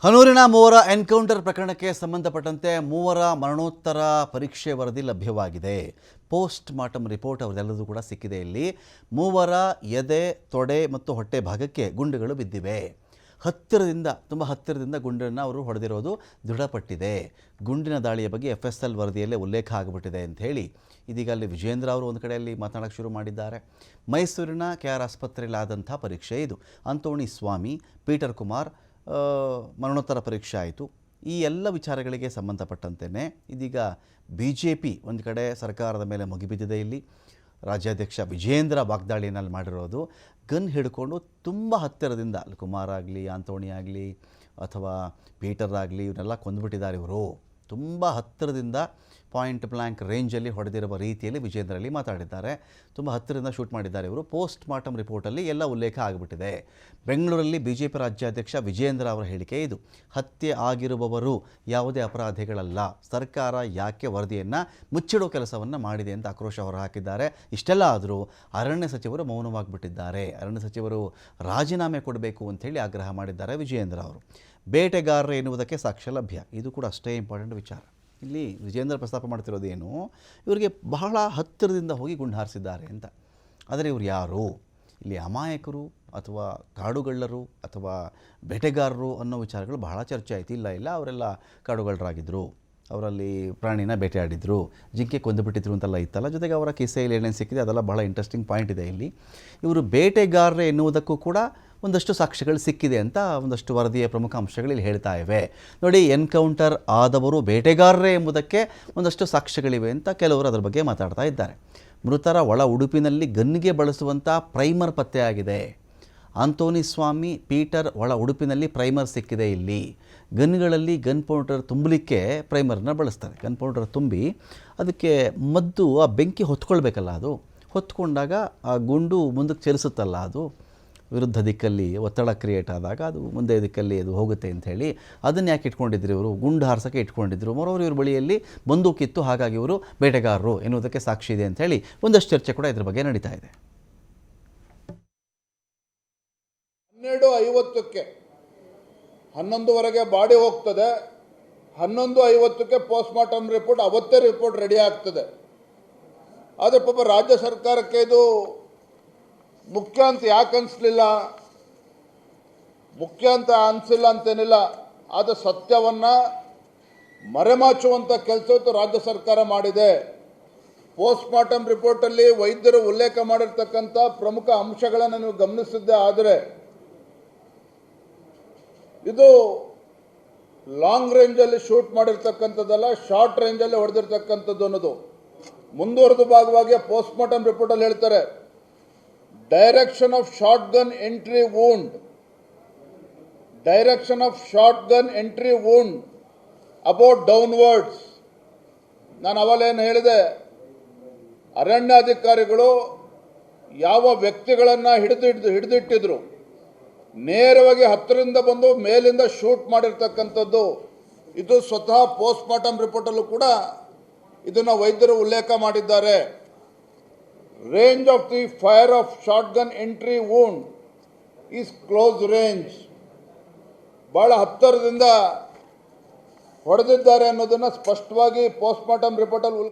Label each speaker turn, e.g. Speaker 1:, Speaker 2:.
Speaker 1: ಹನೂರಿನ ಮೂವರ ಎನ್ಕೌಂಟರ್ ಪ್ರಕರಣಕ್ಕೆ ಸಂಬಂಧಪಟ್ಟಂತೆ ಮೂವರ ಮರಣೋತ್ತರ ಪರೀಕ್ಷೆ ವರದಿ ಲಭ್ಯವಾಗಿದೆ. ಪೋಸ್ಟ್ ಮಾರ್ಟಮ್ ರಿಪೋರ್ಟ್ ಅವರೆಲ್ಲದೂ ಕೂಡ ಸಿಕ್ಕಿದೆ. ಇಲ್ಲಿ ಮೂವರ ಎದೆ, ತೊಡೆ ಮತ್ತು ಹೊಟ್ಟೆ ಭಾಗಕ್ಕೆ ಗುಂಡುಗಳು ಬಿದ್ದಿವೆ. ತುಂಬ ಹತ್ತಿರದಿಂದ ಗುಂಡನ್ನು ಅವರು ಹೊಡೆದಿರೋದು ದೃಢಪಟ್ಟಿದೆ. ಗುಂಡಿನ ದಾಳಿಯ ಬಗ್ಗೆ FSL ವರದಿಯಲ್ಲೇ ಉಲ್ಲೇಖ ಆಗಿಬಿಟ್ಟಿದೆ ಅಂತ ಹೇಳಿ ಇದೀಗ ಅಲ್ಲಿ ವಿಜೇಂದ್ರ ಅವರು ಒಂದು ಕಡೆಯಲ್ಲಿ ಮಾತನಾಡೋಕ್ಕೆ ಶುರು ಮಾಡಿದ್ದಾರೆ. ಮೈಸೂರಿನ KR ಆಸ್ಪತ್ರೆಯಲ್ಲಿ ಆದಂಥ ಪರೀಕ್ಷೆ ಇದು. ಅಂತೋಣಿ ಸ್ವಾಮಿ, ಪೀಟರ್ ಕುಮಾರ್ ಮರಣೋತ್ತರ ಪರೀಕ್ಷೆ ಆಯಿತು. ಈ ಎಲ್ಲ ವಿಚಾರಗಳಿಗೆ ಸಂಬಂಧಪಟ್ಟಂತೆಯೇ ಇದೀಗ BJP ಒಂದು ಕಡೆ ಸರ್ಕಾರದ ಮೇಲೆ ಮುಗಿಬಿದ್ದಿದೆ. ಇಲ್ಲಿ ರಾಜ್ಯಾಧ್ಯಕ್ಷ ವಿಜೇಂದ್ರ ವಾಗ್ದಾಳಿಯಲ್ಲಿ ಮಾಡಿರೋದು ಗನ್ ಹಿಡ್ಕೊಂಡು ತುಂಬ ಹತ್ತಿರದಿಂದ ಕುಮಾರ್ ಆಗಲಿ, ಆಂತೋಣಿ ಆಗಲಿ ಅಥವಾ ಪೀಟರ್ ಆಗಲಿ ಇವನ್ನೆಲ್ಲ ಕೊಂದುಬಿಟ್ಟಿದ್ದಾರೆ. ಇವರು ತುಂಬ ಹತ್ತಿರದಿಂದ ಪಾಯಿಂಟ್ ಬ್ಲ್ಯಾಂಕ್ ರೇಂಜಲ್ಲಿ ಹೊಡೆದಿರುವ ರೀತಿಯಲ್ಲಿ ವಿಜೇಂದ್ರಲ್ಲಿ ಮಾತಾಡಿದ್ದಾರೆ. ತುಂಬ ಹತ್ತಿರದಿಂದ ಶೂಟ್ ಮಾಡಿದ್ದಾರೆ ಇವರು. ಪೋಸ್ಟ್ ಮಾರ್ಟಮ್ ರಿಪೋರ್ಟಲ್ಲಿ ಎಲ್ಲ ಉಲ್ಲೇಖ ಆಗಿಬಿಟ್ಟಿದೆ. ಬೆಂಗಳೂರಲ್ಲಿ BJP ರಾಜ್ಯಾಧ್ಯಕ್ಷ ವಿಜೇಂದ್ರ ಅವರ ಹೇಳಿಕೆ ಇದು. ಹತ್ಯೆ ಆಗಿರುವವರು ಯಾವುದೇ ಅಪರಾಧಿಗಳಲ್ಲ, ಸರ್ಕಾರ ಯಾಕೆ ವರದಿಯನ್ನು ಮುಚ್ಚಿಡೋ ಕೆಲಸವನ್ನು ಮಾಡಿದೆ ಅಂತ ಆಕ್ರೋಶ ಹೊರಹಾಕಿದ್ದಾರೆ. ಇಷ್ಟೆಲ್ಲ ಆದರೂ ಅರಣ್ಯ ಸಚಿವರು ಮೌನವಾಗಿಬಿಟ್ಟಿದ್ದಾರೆ. ಅರಣ್ಯ ಸಚಿವರು ರಾಜೀನಾಮೆ ಕೊಡಬೇಕು ಅಂಥೇಳಿ ಆಗ್ರಹ ಮಾಡಿದ್ದಾರೆ ವಿಜೇಂದ್ರ ಅವರು. ಬೇಟೆಗಾರರು ಎನ್ನುವುದಕ್ಕೆ ಸಾಕ್ಷ್ಯ ಲಭ್ಯ, ಇದು ಕೂಡ ಅಷ್ಟೇ ಇಂಪಾರ್ಟೆಂಟ್ ವಿಚಾರ. ಇಲ್ಲಿ ವಿಜೇಂದ್ರ ಪ್ರಸ್ತಾಪ ಮಾಡ್ತಿರೋದೇನು, ಇವರಿಗೆ ಬಹಳ ಹತ್ತಿರದಿಂದ ಹೋಗಿ ಗುಂಡು ಹಾರಿಸಿದ್ದಾರೆ ಅಂತ. ಆದರೆ ಇವರು ಯಾರು? ಇಲ್ಲಿ ಅಮಾಯಕರು ಅಥವಾ ಕಾಡುಗಳ್ಳರು ಅಥವಾ ಬೇಟೆಗಾರರು ಅನ್ನೋ ವಿಚಾರಗಳು ಬಹಳ ಚರ್ಚೆ ಆಯಿತು. ಇಲ್ಲ ಅವರೆಲ್ಲ ಕಾಡುಗಳ್ಳರಾಗಿದ್ದರು, ಅವರಲ್ಲಿ ಪ್ರಾಣಿನ ಬೇಟೆಯಾಡಿದ್ರು, ಜಿಂಕೆ ಕೊಂದುಬಿಟ್ಟಿದ್ರು ಅಂತೆಲ್ಲ ಇತ್ತಲ್ಲ. ಜೊತೆಗೆ ಅವರ ಕಿಸೆಯಲ್ಲಿ ಏನೇನು ಸಿಕ್ಕಿದೆ ಅದೆಲ್ಲ ಬಹಳ ಇಂಟ್ರೆಸ್ಟಿಂಗ್ ಪಾಯಿಂಟ್ ಇದೆ. ಇಲ್ಲಿ ಇವರು ಬೇಟೆಗಾರರೇ ಎನ್ನುವುದಕ್ಕೂ ಕೂಡ ಒಂದಷ್ಟು ಸಾಕ್ಷ್ಯಗಳು ಸಿಕ್ಕಿದೆ ಅಂತ ಒಂದಷ್ಟು ವರದಿಯ ಪ್ರಮುಖ ಅಂಶಗಳಲ್ಲಿ ಹೇಳ್ತಾ ಇವೆ. ನೋಡಿ, ಎನ್ಕೌಂಟರ್ ಆದವರು ಬೇಟೆಗಾರರೇ ಎಂಬುದಕ್ಕೆ ಒಂದಷ್ಟು ಸಾಕ್ಷ್ಯಗಳಿವೆ ಅಂತ ಕೆಲವರು ಅದರ ಬಗ್ಗೆ ಮಾತಾಡ್ತಾ ಇದ್ದಾರೆ. ಮೃತರ ಒಳ ಉಡುಪಿನಲ್ಲಿ ಗನ್ನಿಗೆ ಬಳಸುವಂಥ ಪ್ರೈಮರ್ ಪತ್ತೆಯಾಗಿದೆ. ಆಂತೋನಿ ಸ್ವಾಮಿ, ಪೀಟರ್ ಒಳ ಉಡುಪಿನಲ್ಲಿ ಪ್ರೈಮರ್ ಸಿಕ್ಕಿದೆ. ಇಲ್ಲಿ ಗನ್ಗಳಲ್ಲಿ ಗನ್ ಪೌಡರ್ ತುಂಬಲಿಕ್ಕೆ ಪ್ರೈಮರ್ನ ಬಳಸ್ತಾರೆ. ಗನ್ ಪೌಡರ್ ತುಂಬಿ ಅದಕ್ಕೆ ಮದ್ದು, ಆ ಬೆಂಕಿ ಹೊತ್ಕೊಳ್ಬೇಕಲ್ಲ, ಅದು ಹೊತ್ಕೊಂಡಾಗ ಆ ಗುಂಡು ಮುಂದಕ್ಕೆ ಚಲಿಸುತ್ತಲ್ಲ, ಅದು ವಿರುದ್ಧ ದಿಕ್ಕಲ್ಲಿ ಒತ್ತಡ ಕ್ರಿಯೇಟ್ ಆದಾಗ ಅದು ಮುಂದೆ ದಿಕ್ಕಲ್ಲಿ ಅದು ಹೋಗುತ್ತೆ ಅಂಥೇಳಿ ಅದನ್ನು ಯಾಕೆ ಇಟ್ಕೊಂಡಿದ್ರು ಇವರು? ಗುಂಡು ಹಾರಿಸೋಕ್ಕೆ ಇಟ್ಕೊಂಡಿದ್ರು. ಮರೋರು ಇವ್ರ ಬಳಿಯಲ್ಲಿ ಬಂದೂಕಿತ್ತು, ಹಾಗಾಗಿ ಇವರು ಬೇಟೆಗಾರರು ಎನ್ನುವುದಕ್ಕೆ ಸಾಕ್ಷಿ ಇದೆ ಅಂಥೇಳಿ ಒಂದಷ್ಟು ಚರ್ಚೆ ಕೂಡ ಇದ್ರ ಬಗ್ಗೆ ನಡೀತಾ ಇದೆ.
Speaker 2: 12:50ಕ್ಕೆ 11ವರೆಗೆ ಬಾಡಿ ಹೋಗ್ತದೆ, 11:50ಕ್ಕೆ ಪೋಸ್ಟ್ ಮಾರ್ಟಮ್ ರಿಪೋರ್ಟ್, ಅವತ್ತೇ ರಿಪೋರ್ಟ್ ರೆಡಿ ಆಗ್ತದೆ. ಆದರೆ ಪಾಪ ರಾಜ್ಯ ಸರ್ಕಾರಕ್ಕೆ ಇದು ಮುಖ್ಯ ಅಂತ ಯಾಕೆ ಅನಿಸ್ಲಿಲ್ಲ? ಮುಖ್ಯ ಅಂತ ಅನಿಸಿಲ್ಲ ಅಂತೇನಿಲ್ಲ, ಆದರೆ ಸತ್ಯವನ್ನು ಮರೆಮಾಚುವಂಥ ಕೆಲಸ ರಾಜ್ಯ ಸರ್ಕಾರ ಮಾಡಿದೆ. ಪೋಸ್ಟ್ ಮಾರ್ಟಮ್ ರಿಪೋರ್ಟಲ್ಲಿ ವೈದ್ಯರು ಉಲ್ಲೇಖ ಮಾಡಿರ್ತಕ್ಕಂಥ ಪ್ರಮುಖ ಅಂಶಗಳನ್ನು ನೀವು ಗಮನಿಸಿದ್ದೆ ಆದರೆ ಇದು ಲಾಂಗ್ ರೇಂಜಲ್ಲಿ ಶೂಟ್ ಮಾಡಿರ್ತಕ್ಕಂಥದ್ದಲ್ಲ, ಶಾರ್ಟ್ ರೇಂಜಲ್ಲಿ ಹೊಡೆದಿರ್ತಕ್ಕಂಥದ್ದು ಅನ್ನೋದು ಮುಂದುವರೆದ ಭಾಗವಾಗಿ ಪೋಸ್ಟ್ ಮಾರ್ಟಮ್ ರಿಪೋರ್ಟಲ್ಲಿ ಹೇಳ್ತಾರೆ. Direction of short gun entry wound, direction of short gun entry wound about downwards. ನಾನು ಅವಲೇನು ಹೇಳಿದೆ, ಅರಣ್ಯಾಧಿಕಾರಿಗಳು ಯಾವ ವ್ಯಕ್ತಿಗಳನ್ನು ಹಿಡಿದಿಟ್ಟಿದ್ರು, ನೇರವಾಗಿ ಹತ್ತಿರದಿಂದ ಬಂದು ಮೇಲಿಂದ ಶೂಟ್ ಮಾಡಿರ್ತಕ್ಕಂಥದ್ದು. ಇದು ಸ್ವತಃ ಪೋಸ್ಟ್ ಮಾರ್ಟಮ್ ರಿಪೋರ್ಟಲ್ಲೂ ಕೂಡ ಇದನ್ನು ವೈದ್ಯರು ಉಲ್ಲೇಖ ಮಾಡಿದ್ದಾರೆ. Range of the fire of short gun entry wound is close range. ಬಹಳ ಹತ್ತಿರದಿಂದ ಹೊಡೆದಿದ್ದಾರೆ ಅನ್ನೋದನ್ನು ಸ್ಪಷ್ಟವಾಗಿ ಪೋಸ್ಟ್ ಮಾರ್ಟಮ್ ರಿಪೋರ್ಟಲ್ಲಿ